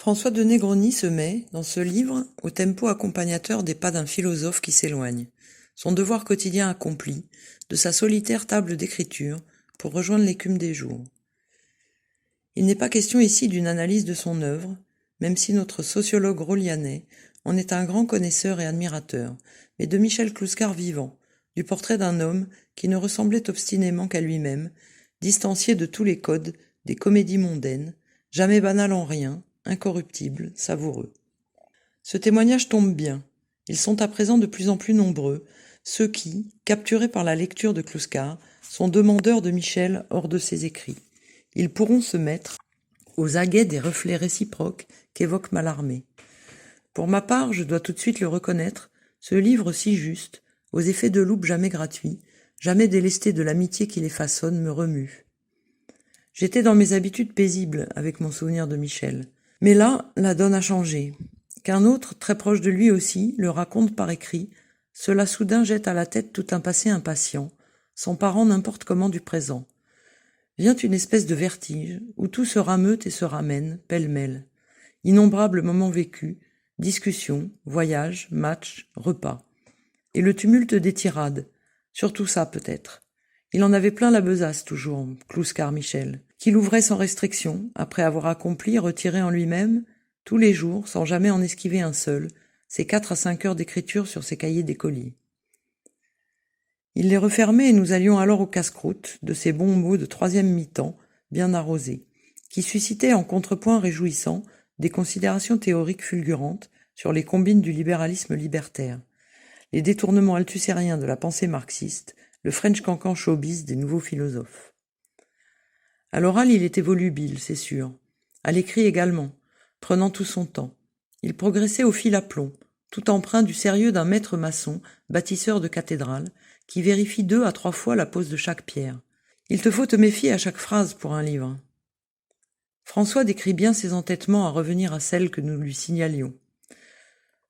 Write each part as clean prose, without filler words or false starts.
François de Negroni se met, dans ce livre, au tempo accompagnateur des pas d'un philosophe qui s'éloigne, son devoir quotidien accompli, de sa solitaire table d'écriture, pour rejoindre l'écume des jours. Il n'est pas question ici d'une analyse de son œuvre, même si notre sociologue rolianais en est un grand connaisseur et admirateur, mais de Michel Clouscar vivant, du portrait d'un homme qui ne ressemblait obstinément qu'à lui-même, distancié de tous les codes des comédies mondaines, jamais banal en rien, incorruptible, savoureux. Ce témoignage tombe bien. Ils sont à présent de plus en plus nombreux, ceux qui, capturés par la lecture de Clouscar, sont demandeurs de Michel hors de ses écrits. Ils pourront se mettre aux aguets des reflets réciproques qu'évoque Mallarmé. Pour ma part, je dois tout de suite le reconnaître, ce livre si juste, aux effets de loupe jamais gratuits, jamais délesté de l'amitié qui les façonne, me remue. J'étais dans mes habitudes paisibles avec mon souvenir de Michel. Mais là, la donne a changé. Qu'un autre, très proche de lui aussi, le raconte par écrit, cela soudain jette à la tête tout un passé impatient, s'emparant n'importe comment du présent. Vient une espèce de vertige, où tout se rameute et se ramène, pêle-mêle. Innombrables moments vécus, discussions, voyages, matchs, repas. Et le tumulte des tirades, surtout ça peut-être. Il en avait plein la besace toujours, Clouscar Michel, qu'il ouvrait sans restriction, après avoir accompli, retiré en lui-même, tous les jours, sans jamais en esquiver un seul, ses 4 à 5 heures d'écriture sur ses cahiers d'écolier. Il les refermait et nous allions alors au casse-croûte de ces bons mots de troisième mi-temps, bien arrosés, qui suscitaient en contrepoint réjouissant des considérations théoriques fulgurantes sur les combines du libéralisme libertaire, les détournements althussériens de la pensée marxiste, le French cancan showbiz des nouveaux philosophes. À l'oral, il était volubile, c'est sûr. À l'écrit également, prenant tout son temps. Il progressait au fil à plomb, tout empreint du sérieux d'un maître maçon, bâtisseur de cathédrale, qui vérifie 2 à 3 fois la pose de chaque pierre. Il te faut te méfier à chaque phrase pour un livre. François décrit bien ses entêtements à revenir à celles que nous lui signalions.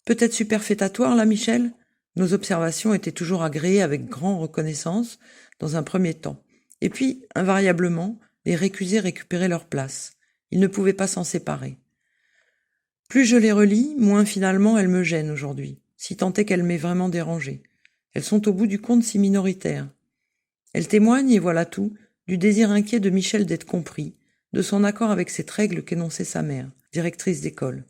Peut-être superfétatoire, là, Michel ? Nos observations étaient toujours agréées avec grande reconnaissance, dans un premier temps. Et puis, invariablement, les récusés récupéraient leur place. Ils ne pouvaient pas s'en séparer. Plus je les relis, moins finalement elles me gênent aujourd'hui, si tant est qu'elles m'aient vraiment dérangé. Elles sont au bout du compte si minoritaires. Elles témoignent, et voilà tout, du désir inquiet de Michel d'être compris, de son accord avec cette règle qu'énonçait sa mère, directrice d'école.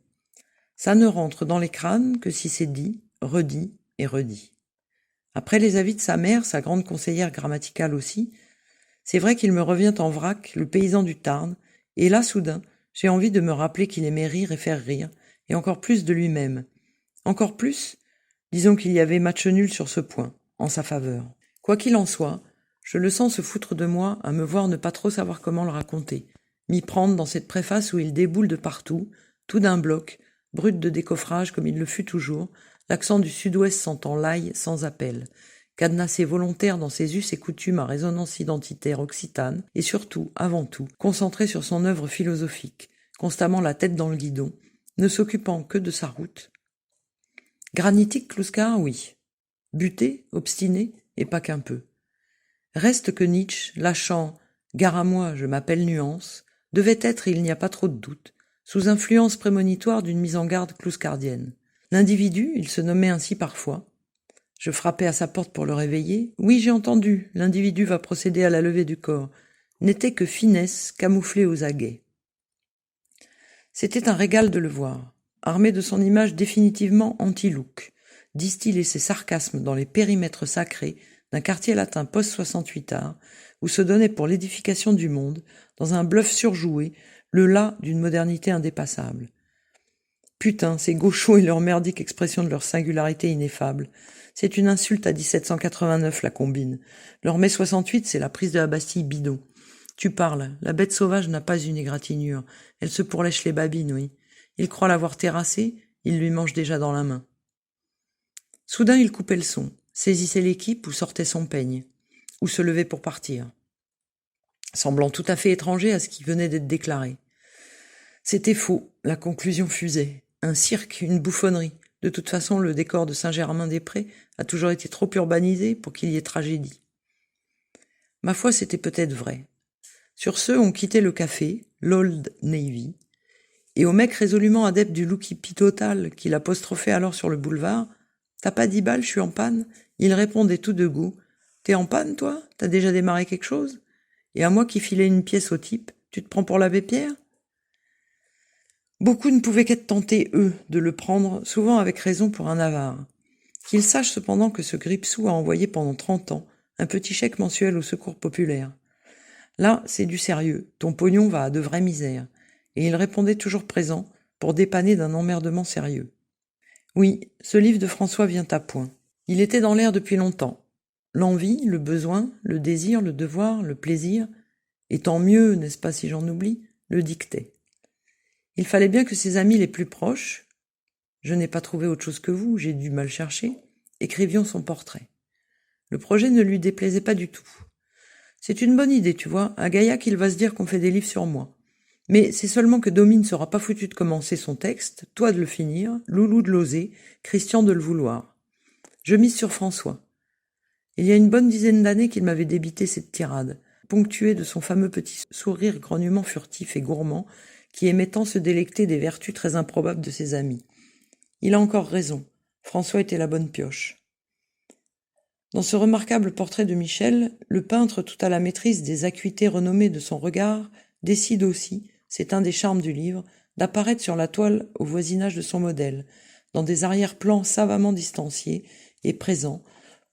Ça ne rentre dans les crânes que si c'est dit, redit et redit. Après les avis de sa mère, sa grande conseillère grammaticale aussi, c'est vrai qu'il me revient en vrac le paysan du Tarn, et là, soudain, j'ai envie de me rappeler qu'il aimait rire et faire rire, et encore plus de lui-même. Encore plus, disons qu'il y avait match nul sur ce point, en sa faveur. Quoi qu'il en soit, je le sens se foutre de moi à me voir ne pas trop savoir comment le raconter, m'y prendre dans cette préface où il déboule de partout, tout d'un bloc, brut de décoffrage comme il le fut toujours, l'accent du sud-ouest sentant l'ail sans appel, cadenassé volontaire dans ses us et coutumes à résonance identitaire occitane, et surtout, avant tout, concentré sur son œuvre philosophique, constamment la tête dans le guidon, ne s'occupant que de sa route. Granitique Clouscar, oui. Buté, obstiné, et pas qu'un peu. Reste que Nietzsche, lâchant « Gare à moi, je m'appelle Nuance », devait être, il n'y a pas trop de doute, sous influence prémonitoire d'une mise en garde clouscardienne. L'individu, il se nommait ainsi parfois. Je frappais à sa porte pour le réveiller. « Oui, j'ai entendu, l'individu va procéder à la levée du corps », n'était que finesse camouflée aux aguets. C'était un régal de le voir, armé de son image définitivement anti-look, distiller ses sarcasmes dans les périmètres sacrés d'un quartier latin post-68ard, où se donnait pour l'édification du monde, dans un bluff surjoué, le là d'une modernité indépassable. Putain, ces gauchos et leur merdique expression de leur singularité ineffable. C'est une insulte à 1789, la combine. Leur mai 68, c'est la prise de la Bastille bidon. Tu parles, la bête sauvage n'a pas une égratignure. Elle se pourlèche les babines, oui. Il croit l'avoir terrassée, il lui mange déjà dans la main. Soudain, il coupait le son, saisissait l'équipe ou sortait son peigne, ou se levait pour partir, semblant tout à fait étranger à ce qui venait d'être déclaré. C'était faux, la conclusion fusait. Un cirque, une bouffonnerie. De toute façon, le décor de Saint-Germain-des-Prés a toujours été trop urbanisé pour qu'il y ait tragédie. Ma foi, c'était peut-être vrai. Sur ce, on quittait le café, l'Old Navy, Et au mec résolument adepte du look hippie total qu'il apostrophait alors sur le boulevard, « T'as pas 10 balles, je suis en panne ?» Il répondait tout de goût, « T'es en panne, toi ? T'as déjà démarré quelque chose ? Et à moi qui filais une pièce au type, tu te prends pour l'abbé Pierre ?» Beaucoup ne pouvaient qu'être tentés, eux, de le prendre, souvent avec raison pour un avare. Qu'ils sachent cependant que ce Gripsou a envoyé pendant 30 ans un petit chèque mensuel au secours populaire. Là, c'est du sérieux, ton pognon va à de vraies misères. Et il répondait toujours présent, pour dépanner d'un emmerdement sérieux. Oui, ce livre de François vient à point. Il était dans l'air depuis longtemps. L'envie, le besoin, le désir, le devoir, le plaisir, et tant mieux, n'est-ce pas si j'en oublie, le dictaient. Il fallait bien que ses amis les plus proches, je n'ai pas trouvé autre chose que vous, j'ai dû mal chercher, écrivions son portrait. Le projet ne lui déplaisait pas du tout. C'est une bonne idée, tu vois, à Gaillac il va se dire qu'on fait des livres sur moi. Mais c'est seulement que Domi ne sera pas foutu de commencer son texte, toi de le finir, Loulou de l'oser, Christian de le vouloir. Je mise sur François. Il y a une bonne dizaine d'années qu'il m'avait débité cette tirade, ponctuée de son fameux petit sourire grognement furtif et gourmand, qui aimait tant se délecter des vertus très improbables de ses amis. Il a encore raison, François était la bonne pioche. Dans ce remarquable portrait de Michel, le peintre, tout à la maîtrise des acuités renommées de son regard, décide aussi, c'est un des charmes du livre, d'apparaître sur la toile au voisinage de son modèle, dans des arrière-plans savamment distanciés et présents,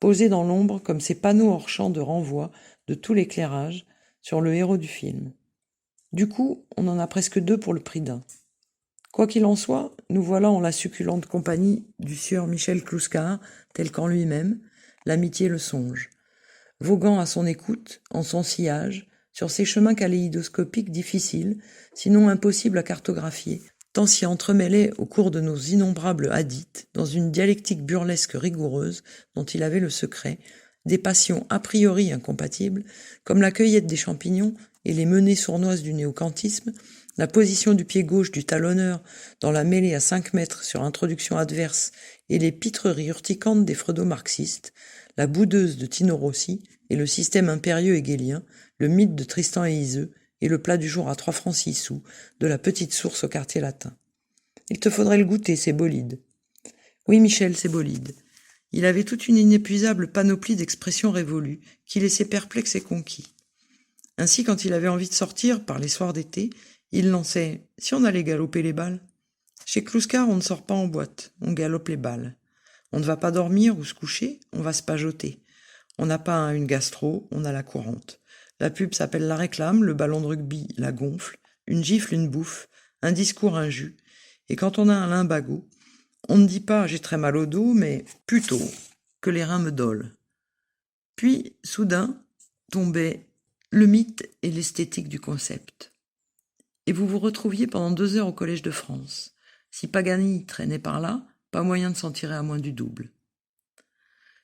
posés dans l'ombre comme ces panneaux hors champ de renvoi de tout l'éclairage sur le héros du film. Du coup, on en a presque 2 pour le prix d'un. Quoi qu'il en soit, nous voilà en la succulente compagnie du sieur Michel Clouscar, tel qu'en lui-même, l'amitié le songe. Voguant à son écoute, en son sillage, sur ces chemins kaléidoscopiques difficiles, sinon impossibles à cartographier, tant s'y entremêlaient au cours de nos innombrables hadiths, dans une dialectique burlesque rigoureuse dont il avait le secret, des passions a priori incompatibles, comme la cueillette des champignons et les menées sournoises du néocantisme, la position du pied gauche du talonneur dans la mêlée à 5 mètres sur introduction adverse et les pitreries urticantes des freudo-marxistes, la boudeuse de Tino Rossi et le système impérieux hegelien, le mythe de Tristan et Iseux et le plat du jour à 3 francs 6 sous de la petite source au quartier latin. Il te faudrait le goûter, c'est bolide. Oui, Michel, c'est bolide. Il avait toute une inépuisable panoplie d'expressions révolues qui laissaient perplexes et conquis. Ainsi, quand il avait envie de sortir, par les soirs d'été, il lançait « Si on allait galoper les balles ?» Chez Clouscar, on ne sort pas en boîte, on galope les balles. On ne va pas dormir ou se coucher, on va se pajoter. On n'a pas une gastro, on a la courante. La pub s'appelle la réclame, le ballon de rugby la gonfle, une gifle, une bouffe, un discours, un jus. Et quand on a un limbago, on ne dit pas « j'ai très mal au dos », mais plutôt que les reins me dolent. Puis, soudain, tombait le mythe et l'esthétique du concept. Et vous vous retrouviez pendant 2 heures au Collège de France. Si Pagani traînait par là, pas moyen de s'en tirer à moins du double.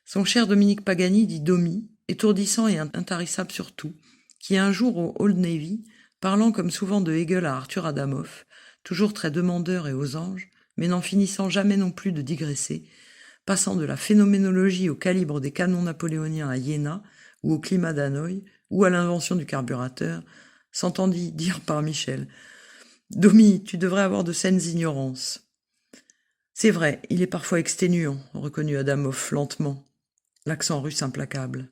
Son cher Dominique Pagani, dit Domi, étourdissant et intarissable surtout, qui un jour au Old Navy, parlant comme souvent de Hegel à Arthur Adamoff, toujours très demandeur et aux anges, mais n'en finissant jamais non plus de digresser, passant de la phénoménologie au calibre des canons napoléoniens à Iéna, ou au climat d'Hanoï, ou à l'invention du carburateur, s'entendit dire par Michel « Domi, tu devrais avoir de saines ignorances. » C'est vrai, il est parfois exténuant, reconnut Adamoff lentement, l'accent russe implacable.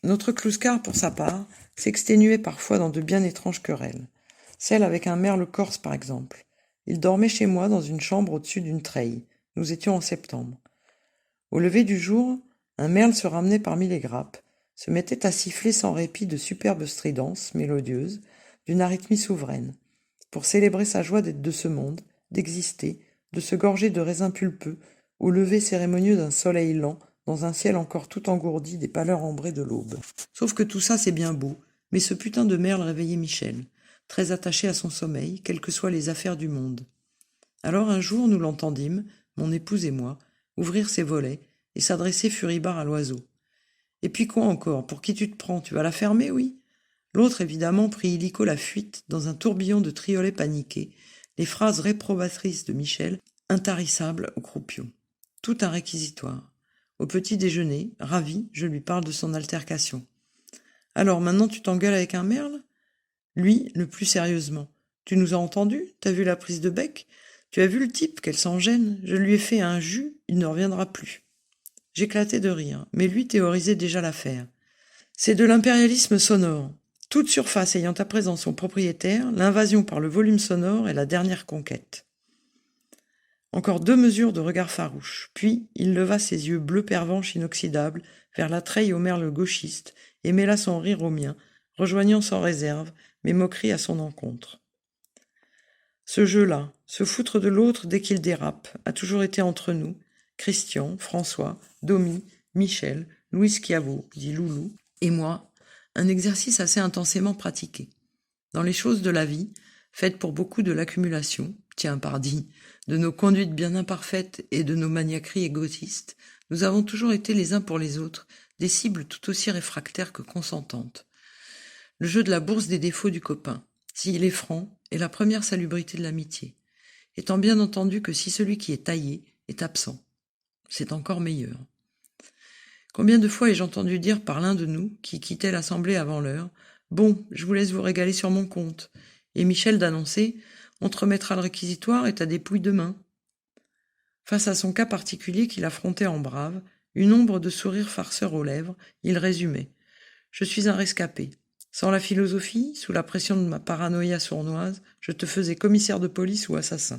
Notre Clouscar, pour sa part, s'exténuait parfois dans de bien étranges querelles. Celle avec un merle corse, par exemple. Il dormait chez moi dans une chambre au-dessus d'une treille. Nous étions en septembre. Au lever du jour, un merle se ramenait parmi les grappes, se mettait à siffler sans répit de superbes stridences mélodieuses, d'une arythmie souveraine, pour célébrer sa joie d'être de ce monde, d'exister, de se gorger de raisins pulpeux, au lever cérémonieux d'un soleil lent, dans un ciel encore tout engourdi des pâleurs ambrées de l'aube. Sauf que tout ça, c'est bien beau, mais ce putain de merle réveillait Michel, très attaché à son sommeil, quelles que soient les affaires du monde. Alors un jour, nous l'entendîmes, mon épouse et moi, ouvrir ses volets et s'adresser furibard à l'oiseau. « Et puis quoi encore? Pour qui tu te prends? Tu vas la fermer, oui ?» L'autre, évidemment, prit illico la fuite dans un tourbillon de triolets paniqués, les phrases réprobatrices de Michel, intarissables au croupion. Tout un réquisitoire. Au petit déjeuner, ravi, je lui parle de son altercation. « Alors, maintenant tu t'engueules avec un merle ?» Lui, le plus sérieusement. « Tu nous as entendus? T'as vu la prise de bec? Tu as vu le type, qu'elle s'en gêne? Je lui ai fait un jus, il ne reviendra plus. » J'éclatai de rire, mais lui théorisait déjà l'affaire. C'est de l'impérialisme sonore. Toute surface ayant à présent son propriétaire, l'invasion par le volume sonore est la dernière conquête. Encore 2 mesures de regard farouche, puis il leva ses yeux bleu pervenche inoxydables vers la treille au merle gauchiste et mêla son rire au mien, rejoignant sans réserve mes moqueries à son encontre. Ce jeu-là, se foutre de l'autre dès qu'il dérape, a toujours été entre nous, Christian, François, Domi, Michel, Louis Schiavo, dit Loulou, et moi, un exercice assez intensément pratiqué. Dans les choses de la vie, faites pour beaucoup de l'accumulation, tiens pardi, de nos conduites bien imparfaites et de nos maniaqueries égotistes, nous avons toujours été les uns pour les autres des cibles tout aussi réfractaires que consentantes. Le jeu de la bourse des défauts du copain, s'il est franc, est la première salubrité de l'amitié, étant bien entendu que si celui qui est taillé est absent, c'est encore meilleur. Combien de fois ai-je entendu dire par l'un de nous, qui quittait l'assemblée avant l'heure, « Bon, je vous laisse vous régaler sur mon compte », et Michel d'annoncer « On te remettra le réquisitoire et ta dépouille demain ». Face à son cas particulier qu'il affrontait en brave, une ombre de sourire farceur aux lèvres, il résumait « Je suis un rescapé. Sans la philosophie, sous la pression de ma paranoïa sournoise, je te faisais commissaire de police ou assassin. »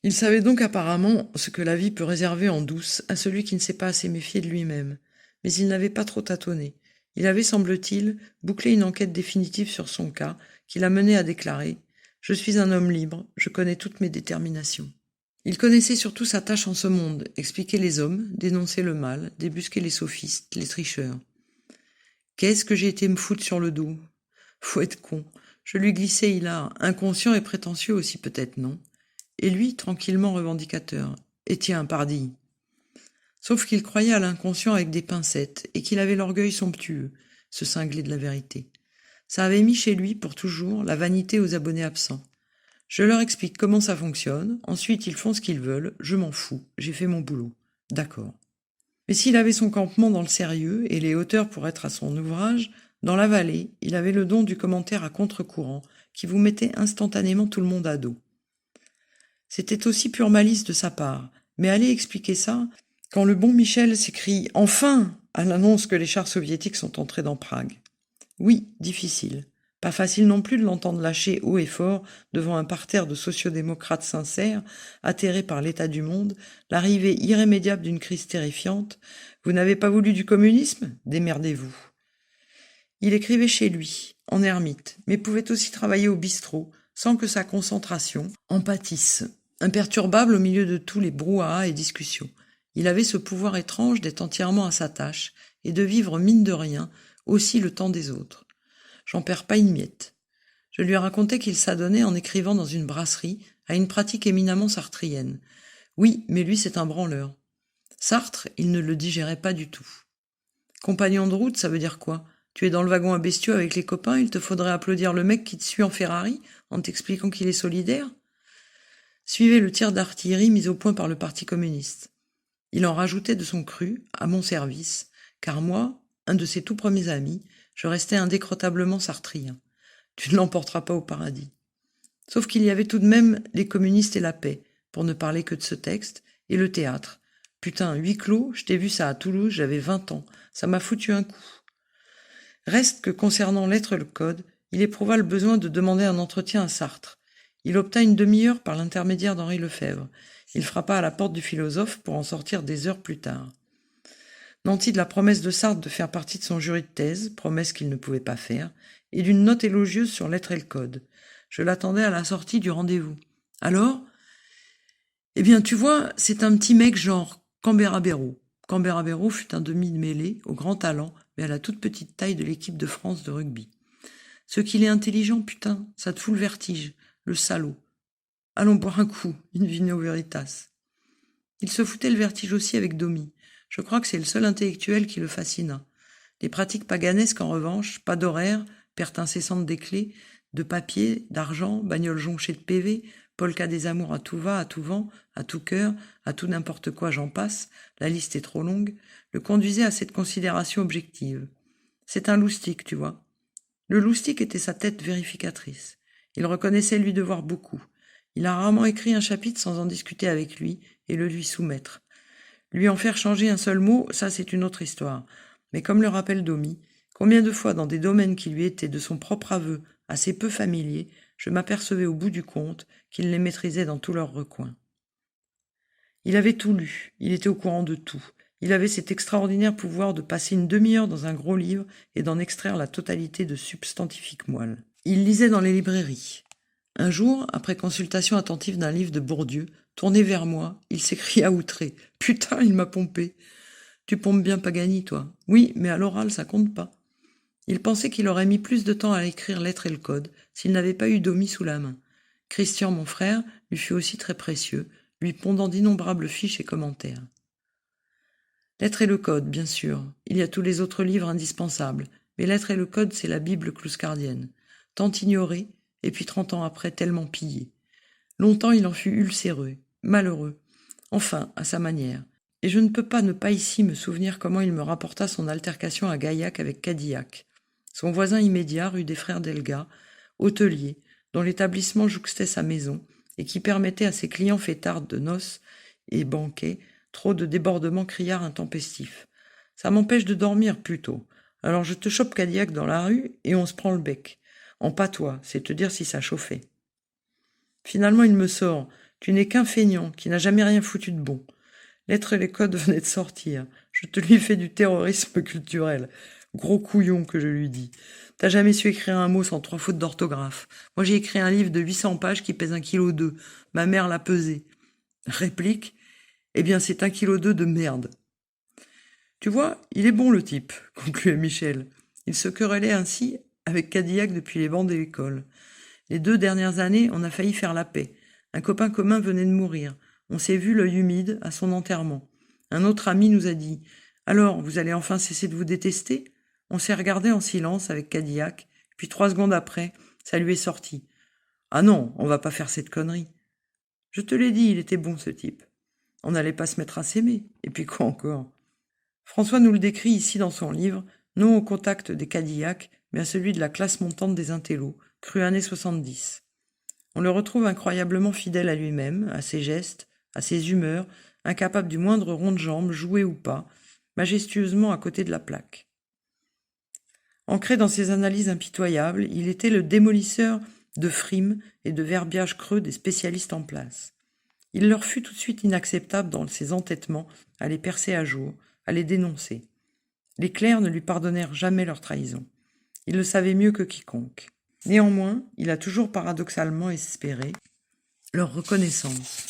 Il savait donc apparemment ce que la vie peut réserver en douce à celui qui ne sait pas assez méfier de lui-même. Mais il n'avait pas trop tâtonné. Il avait, semble-t-il, bouclé une enquête définitive sur son cas, qui l'a mené à déclarer « Je suis un homme libre, je connais toutes mes déterminations. » Il connaissait surtout sa tâche en ce monde, expliquer les hommes, dénoncer le mal, débusquer les sophistes, les tricheurs. Qu'est-ce que j'ai été me foutre sur le dos? Faut être con. Je lui glissais hilar, inconscient et prétentieux aussi peut-être, non? Et lui, tranquillement revendicateur. Et tiens, pardi. Sauf qu'il croyait à l'inconscient avec des pincettes, et qu'il avait l'orgueil somptueux, ce cinglé de la vérité. Ça avait mis chez lui, pour toujours, la vanité aux abonnés absents. Je leur explique comment ça fonctionne, ensuite ils font ce qu'ils veulent, je m'en fous, j'ai fait mon boulot. D'accord. Mais s'il avait son campement dans le sérieux, et les hauteurs pour être à son ouvrage, dans la vallée, il avait le don du commentaire à contre-courant, qui vous mettait instantanément tout le monde à dos. C'était aussi pure malice de sa part, mais aller expliquer ça, quand le bon Michel s'écrie « Enfin !» à l'annonce que les chars soviétiques sont entrés dans Prague. Oui, difficile. Pas facile non plus de l'entendre lâcher haut et fort devant un parterre de sociodémocrates sincères, atterrés par l'état du monde, l'arrivée irrémédiable d'une crise terrifiante. Vous n'avez pas voulu du communisme? Démerdez-vous. Il écrivait chez lui, en ermite, mais pouvait aussi travailler au bistrot, sans que sa concentration en pâtisse. Imperturbable au milieu de tous les brouhahas et discussions. Il avait ce pouvoir étrange d'être entièrement à sa tâche et de vivre mine de rien aussi le temps des autres. J'en perds pas une miette. Je lui racontais qu'il s'adonnait en écrivant dans une brasserie à une pratique éminemment sartrienne. Oui, mais lui c'est un branleur. Sartre, il ne le digérait pas du tout. Compagnon de route, ça veut dire quoi? Tu es dans le wagon à bestiaux avec les copains, il te faudrait applaudir le mec qui te suit en Ferrari en t'expliquant qu'il est solidaire? Suivait le tir d'artillerie mis au point par le Parti communiste. Il en rajoutait de son cru, à mon service, car moi, un de ses tout premiers amis, je restais indécrotablement sartrien. Tu ne l'emporteras pas au paradis. Sauf qu'il y avait tout de même les communistes et la paix, pour ne parler que de ce texte, et le théâtre. Putain, huis clos, je t'ai vu ça à Toulouse, j'avais 20 ans, ça m'a foutu un coup. Reste que concernant l'être le code, il éprouva le besoin de demander un entretien à Sartre. Il obtint une demi-heure par l'intermédiaire d'Henri Lefebvre. Il frappa à la porte du philosophe pour en sortir des heures plus tard. Nanti de la promesse de Sartre de faire partie de son jury de thèse, promesse qu'il ne pouvait pas faire, et d'une note élogieuse sur l'être et le code. Je l'attendais à la sortie du rendez-vous. Alors? Eh bien, tu vois, c'est un petit mec genre Canberra-Béraud. Canberra-Béraud fut un demi-mêlé, au grand talent, mais à la toute petite taille de l'équipe de France de rugby. Ce qu'il est intelligent, putain, ça te fout le vertige, le salaud. Allons boire un coup, in vino veritas. Il se foutait le vertige aussi avec Domi. Je crois que c'est le seul intellectuel qui le fascina. Les pratiques paganesques, en revanche, pas d'horaire, perte incessante des clés, de papier, d'argent, bagnole jonchée de PV, polka des amours à tout va, à tout vent, à tout cœur, à tout n'importe quoi, j'en passe, la liste est trop longue, le conduisait à cette considération objective. C'est un loustic, tu vois. Le loustic était sa tête vérificatrice. Il reconnaissait lui devoir beaucoup. Il a rarement écrit un chapitre sans en discuter avec lui et le lui soumettre. Lui en faire changer un seul mot, ça c'est une autre histoire. Mais comme le rappelle Domy, combien de fois dans des domaines qui lui étaient de son propre aveu assez peu familiers, je m'apercevais au bout du compte qu'il les maîtrisait dans tous leurs recoins. Il avait tout lu, il était au courant de tout. Il avait cet extraordinaire pouvoir de passer une demi-heure dans un gros livre et d'en extraire la totalité de substantifiques moelles. Il lisait dans les librairies. Un jour, après consultation attentive d'un livre de Bourdieu, tourné vers moi, il s'écria outré. « Putain, il m'a pompé !»« Tu pompes bien Pagani, toi ?»« Oui, mais à l'oral, ça compte pas. » Il pensait qu'il aurait mis plus de temps à écrire Lettres et le Code s'il n'avait pas eu Domy sous la main. Christian, mon frère, lui fut aussi très précieux, lui pondant d'innombrables fiches et commentaires. Lettres et le Code, bien sûr. Il y a tous les autres livres indispensables, mais Lettres et le Code, c'est la Bible clouscardienne. Tant ignorée, et puis 30 ans après, tellement pillée. Longtemps, il en fut ulcéreux, malheureux, enfin, à sa manière. Et je ne peux pas ne pas ici me souvenir comment il me rapporta son altercation à Gaillac avec Cadillac, son voisin immédiat, rue des Frères Delga, hôtelier, dont l'établissement jouxtait sa maison et qui permettait à ses clients fêtards de noces et banquets trop de débordements criards intempestifs. Ça m'empêche de dormir plutôt. Alors je te chope Cadillac dans la rue et on se prend le bec. En patois, c'est te dire si ça chauffait. Finalement, il me sort. Tu n'es qu'un feignant qui n'a jamais rien foutu de bon. Lettres et les codes venaient de sortir. Je te lui fais du terrorisme culturel. Gros couillon que je lui dis. T'as jamais su écrire un mot sans 3 fautes d'orthographe. Moi, j'ai écrit un livre de 800 pages qui pèse 1,2 kg. Ma mère l'a pesé. Réplique. Eh bien, c'est 1,2 kg de merde. Tu vois, il est bon le type, concluait Michel. Il se querellait ainsi avec Cadillac depuis les bancs de l'école. Les 2 dernières années, on a failli faire la paix. Un copain commun venait de mourir. On s'est vu l'œil humide à son enterrement. Un autre ami nous a dit « Alors, vous allez enfin cesser de vous détester ?» On s'est regardé en silence avec Cadillac, puis 3 secondes après, ça lui est sorti. « Ah non, on va pas faire cette connerie. » Je te l'ai dit, il était bon ce type. On n'allait pas se mettre à s'aimer. Et puis quoi encore ? François nous le décrit ici dans son livre, non au contact des Cadillacs, mais à celui de la classe montante des intellos, cru années 70. On le retrouve incroyablement fidèle à lui-même, à ses gestes, à ses humeurs, incapable du moindre rond de jambe, joué ou pas, majestueusement à côté de la plaque. Ancré dans ses analyses impitoyables, il était le démolisseur de frimes et de verbiages creux des spécialistes en place. Il leur fut tout de suite inacceptable dans ses entêtements à les percer à jour, à les dénoncer. Les clercs ne lui pardonnèrent jamais leur trahison. Il le savait mieux que quiconque. Néanmoins, il a toujours paradoxalement espéré leur reconnaissance.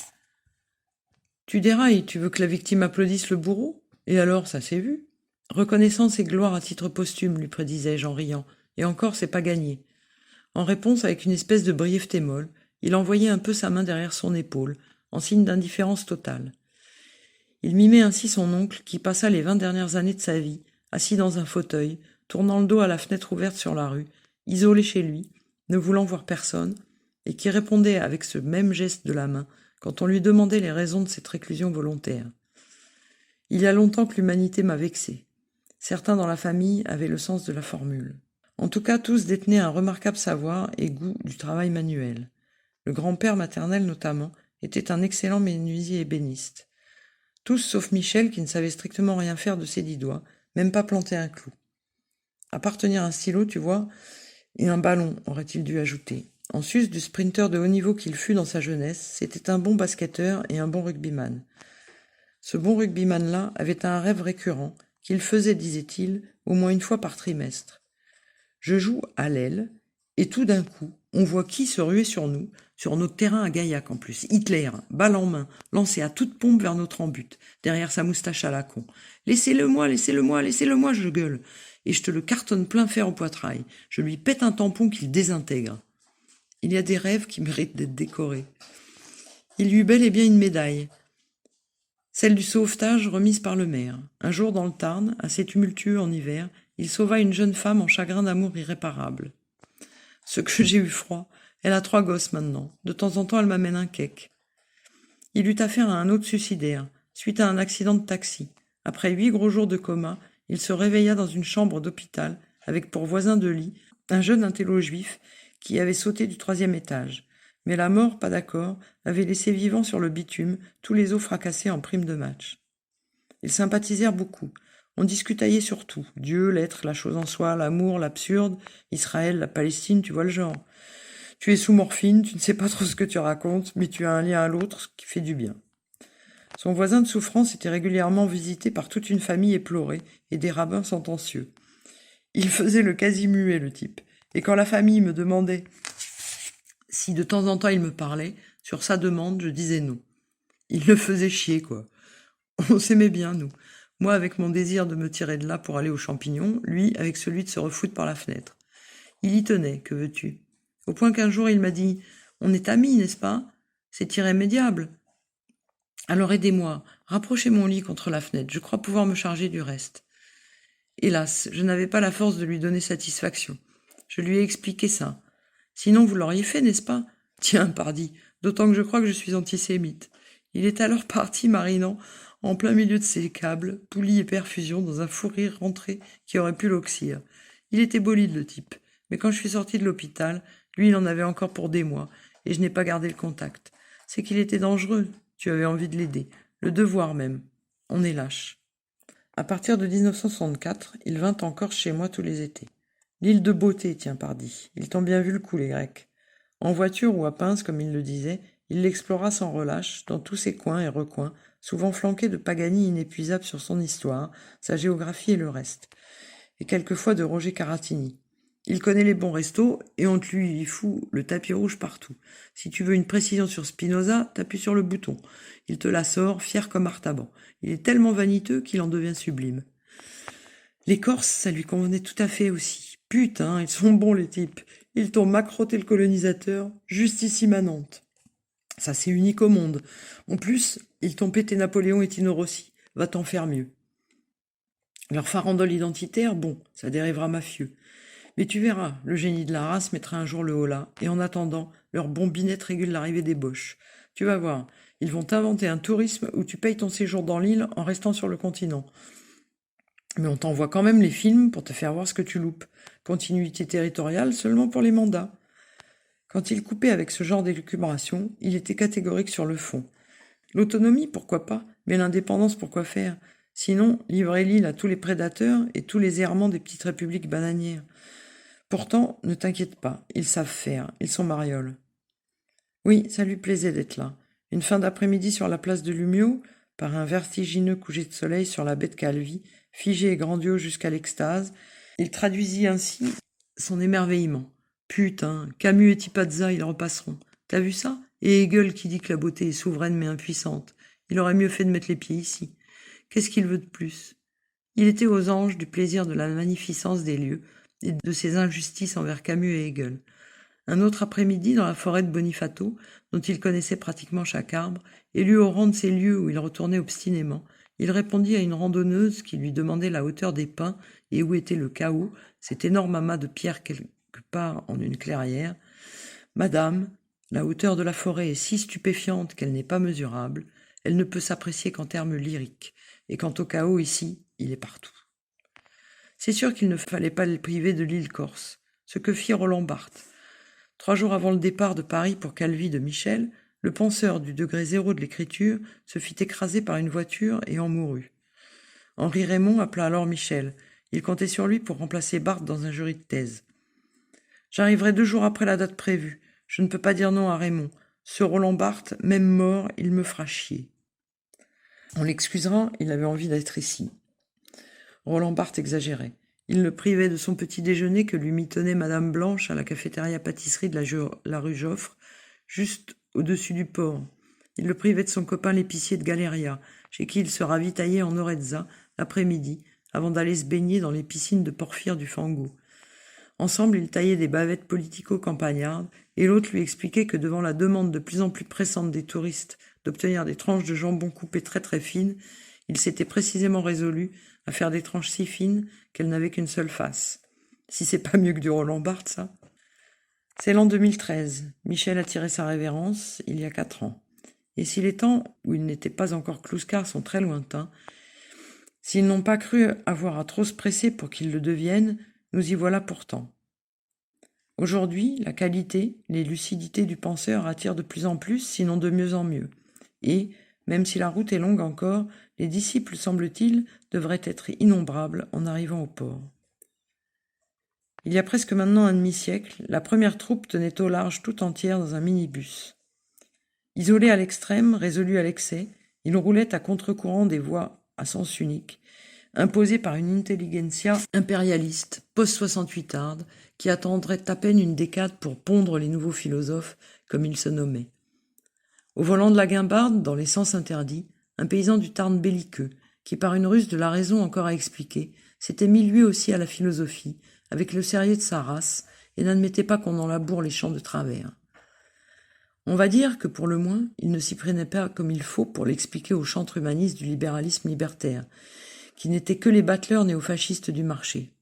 Tu dérailles, tu veux que la victime applaudisse le bourreau ? Et alors, ça s'est vu. Reconnaissance et gloire à titre posthume, lui prédisais-je en riant, et encore c'est pas gagné. En réponse, avec une espèce de brièveté molle, il envoyait un peu sa main derrière son épaule, en signe d'indifférence totale. Il mimait ainsi son oncle qui passa les 20 dernières années de sa vie, assis dans un fauteuil, tournant le dos à la fenêtre ouverte sur la rue, isolé chez lui, ne voulant voir personne, et qui répondait avec ce même geste de la main quand on lui demandait les raisons de cette réclusion volontaire. Il y a longtemps que l'humanité m'a vexé. Certains dans la famille avaient le sens de la formule. En tout cas, tous détenaient un remarquable savoir et goût du travail manuel. Le grand-père maternel notamment était un excellent menuisier ébéniste. Tous sauf Michel qui ne savait strictement rien faire de ses 10 doigts, même pas planter un clou. À part tenir un stylo, tu vois, et un ballon, aurait-il dû ajouter. En sus du sprinter de haut niveau qu'il fut dans sa jeunesse, c'était un bon basketteur et un bon rugbyman. Ce bon rugbyman-là avait un rêve récurrent, qu'il faisait, disait-il, au moins 1 fois par trimestre. Je joue à l'aile, et tout d'un coup, on voit qui se ruer sur nous, sur notre terrain à Gaillac en plus. Hitler, balle en main, lancé à toute pompe vers notre embut, derrière sa moustache à la con. « Laissez-le-moi, laissez-le-moi, laissez-le-moi !» je gueule. Et je te le cartonne plein fer au poitrail. Je lui pète un tampon qu'il désintègre. Il y a des rêves qui méritent d'être décorés. Il y eut bel et bien une médaille. Celle du sauvetage remise par le maire. Un jour dans le Tarn, assez tumultueux en hiver, il sauva une jeune femme en chagrin d'amour irréparable. Ce que j'ai eu froid. Elle a 3 gosses maintenant. De temps en temps, elle m'amène un cake. Il eut affaire à un autre suicidaire, suite à un accident de taxi. Après 8 gros jours de coma, il se réveilla dans une chambre d'hôpital, avec pour voisin de lit un jeune intello juif qui avait sauté du 3e étage. Mais la mort, pas d'accord, avait laissé vivants sur le bitume tous les os fracassés en prime de match. Ils sympathisèrent beaucoup. On discutaillait sur tout. Dieu, l'être, la chose en soi, l'amour, l'absurde, Israël, la Palestine, tu vois le genre. Tu es sous morphine, tu ne sais pas trop ce que tu racontes, mais tu as un lien à l'autre qui fait du bien. Son voisin de souffrance était régulièrement visité par toute une famille éplorée et des rabbins sentencieux. Il faisait le quasi-muet, le type. Et quand la famille me demandait si de temps en temps il me parlait, sur sa demande, je disais non. Il le faisait chier, quoi. On s'aimait bien, nous. Moi, avec mon désir de me tirer de là pour aller aux champignons, lui, avec celui de se refoutre par la fenêtre. Il y tenait, que veux-tu. Au point qu'un jour, il m'a dit « On est amis, n'est-ce pas ? C'est irrémédiable. Alors aidez-moi, rapprochez mon lit contre la fenêtre, je crois pouvoir me charger du reste. » Hélas, je n'avais pas la force de lui donner satisfaction. Je lui ai expliqué ça. Sinon, vous l'auriez fait, n'est-ce pas ? Tiens, pardi, d'autant que je crois que je suis antisémite. Il est alors parti marinant en plein milieu de ses câbles, poulies et perfusions, dans un fou rire rentré qui aurait pu l'oxyre. Il était bolide, le type. Mais quand je suis sortie de l'hôpital, lui, il en avait encore pour des mois, et je n'ai pas gardé le contact. C'est qu'il était dangereux. Tu avais envie de l'aider. Le devoir même. On est lâche. À partir de 1964, il vint encore chez moi tous les étés. L'île de beauté, tiens pardi. Ils t'ont bien vu le coup, les Grecs. En voiture ou à pince, comme il le disait, il l'explora sans relâche, dans tous ses coins et recoins, souvent flanqué de Pagani inépuisable sur son histoire, sa géographie et le reste, et quelquefois de Roger Caratini. Il connaît les bons restos, et on te lui fout le tapis rouge partout. Si tu veux une précision sur Spinoza, t'appuies sur le bouton. Il te la sort, fier comme Artaban. Il est tellement vaniteux qu'il en devient sublime. Les Corses, ça lui convenait tout à fait aussi. Putain, ils sont bons les types. Ils t'ont macroté le colonisateur, juste ici Nantes. Ça, c'est unique au monde. En plus, ils t'ont pété Napoléon et Tino Rossi. Va t'en faire mieux. Leur farandole identitaire, bon, ça dérivera mafieux. Mais tu verras, le génie de la race mettra un jour le holà, et en attendant, leur bombinette régule l'arrivée des Boches. Tu vas voir, ils vont inventer un tourisme où tu payes ton séjour dans l'île en restant sur le continent. Mais on t'envoie quand même les films pour te faire voir ce que tu loupes. Continuité territoriale seulement pour les mandats. Quand il coupait avec ce genre d'élucubration, il était catégorique sur le fond. L'autonomie, pourquoi pas, mais l'indépendance, pourquoi faire ? Sinon, livrer l'île à tous les prédateurs et tous les errements des petites républiques bananières. Pourtant, ne t'inquiète pas, ils savent faire, ils sont marioles. Oui, ça lui plaisait d'être là. Une fin d'après-midi sur la place de Lumio, par un vertigineux coucher de soleil sur la baie de Calvi, figé et grandiose jusqu'à l'extase, il traduisit ainsi son émerveillement. Putain, Camus et Tipazza, ils repasseront. T'as vu ça ? Et Hegel qui dit que la beauté est souveraine mais impuissante. Il aurait mieux fait de mettre les pieds ici. Qu'est-ce qu'il veut de plus ? Il était aux anges du plaisir de la magnificence des lieux et de ses injustices envers Camus et Hegel. Un autre après-midi, dans la forêt de Bonifato, dont il connaissait pratiquement chaque arbre, élu au rang de ces lieux où il retournait obstinément, il répondit à une randonneuse qui lui demandait la hauteur des pins et où était le chaos, cet énorme amas de pierres quelque part en une clairière. « Madame, la hauteur de la forêt est si stupéfiante qu'elle n'est pas mesurable, elle ne peut s'apprécier qu'en termes lyriques, et quant au chaos ici, il est partout. » C'est sûr qu'il ne fallait pas le priver de l'île Corse, ce que fit Roland Barthes. 3 jours avant le départ de Paris pour Calvi de Michel, le penseur du degré 0 de l'écriture se fit écraser par une voiture et en mourut. Henri Raymond appela alors Michel. Il comptait sur lui pour remplacer Barthes dans un jury de thèse. « J'arriverai 2 jours après la date prévue. Je ne peux pas dire non à Raymond. Ce Roland Barthes, même mort, il me fera chier. » On l'excusera, il avait envie d'être ici. Roland Barthes exagérait. Il le privait de son petit déjeuner que lui mitonnait Madame Blanche à la cafétéria-pâtisserie de la rue Joffre, juste au-dessus du port. Il le privait de son copain l'épicier de Galéria, chez qui il se ravitaillait en orezza l'après-midi, avant d'aller se baigner dans les piscines de Porphyre du Fango. Ensemble, ils taillaient des bavettes politico-campagnardes, et l'autre lui expliquait que devant la demande de plus en plus pressante des touristes d'obtenir des tranches de jambon coupées très très fines, il s'était précisément résolu à faire des tranches si fines qu'elles n'avaient qu'une seule face. Si c'est pas mieux que du Roland Barthes, ça. C'est l'an 2013. Michel a tiré sa révérence il y a 4 ans. Et si les temps où il n'était pas encore Clouscar sont très lointains, s'ils n'ont pas cru avoir à trop se presser pour qu'ils le deviennent, nous y voilà pourtant. Aujourd'hui, la qualité, les lucidités du penseur attirent de plus en plus, sinon de mieux en mieux. Et, même si la route est longue encore, les disciples, semble-t-il, devraient être innombrables en arrivant au port. Il y a presque maintenant un demi-siècle, la première troupe tenait au large tout entière dans un minibus. Isolé à l'extrême, résolu à l'excès, il roulait à contre-courant des voies à sens unique, imposées par une intelligentsia impérialiste, post-68arde, qui attendrait à peine une décade pour pondre les nouveaux philosophes, comme ils se nommaient. Au volant de la guimbarde, dans les sens interdits, un paysan du Tarn belliqueux, qui par une ruse de la raison encore à expliquer, s'était mis lui aussi à la philosophie, avec le sérieux de sa race, et n'admettait pas qu'on en laboure les champs de travers. On va dire que pour le moins, il ne s'y prenait pas comme il faut pour l'expliquer au chantre humaniste du libéralisme libertaire, qui n'étaient que les battleurs néofascistes du marché.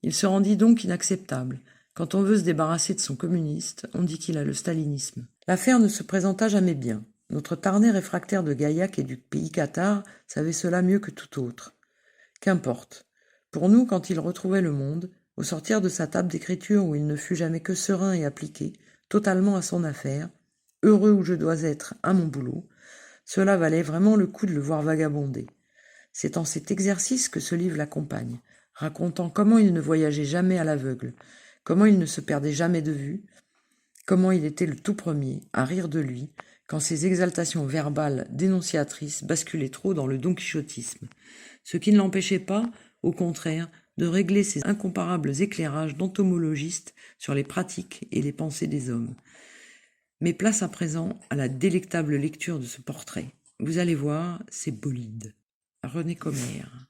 Il se rendit donc inacceptable. Quand on veut se débarrasser de son communiste, on dit qu'il a le stalinisme. L'affaire ne se présenta jamais bien. Notre Tarnais réfractaire de Gaillac et du pays cathare savait cela mieux que tout autre. Qu'importe. Pour nous, quand il retrouvait le monde, au sortir de sa table d'écriture où il ne fut jamais que serein et appliqué, totalement à son affaire, heureux où je dois être à mon boulot, cela valait vraiment le coup de le voir vagabonder. C'est en cet exercice que ce livre l'accompagne, racontant comment il ne voyageait jamais à l'aveugle, comment il ne se perdait jamais de vue, comment il était le tout premier à rire de lui quand ses exaltations verbales dénonciatrices basculaient trop dans le donquichotisme, ce qui ne l'empêchait pas, au contraire, de régler ses incomparables éclairages d'entomologiste sur les pratiques et les pensées des hommes. Mais place à présent à la délectable lecture de ce portrait. Vous allez voir, c'est bolide. René Commère.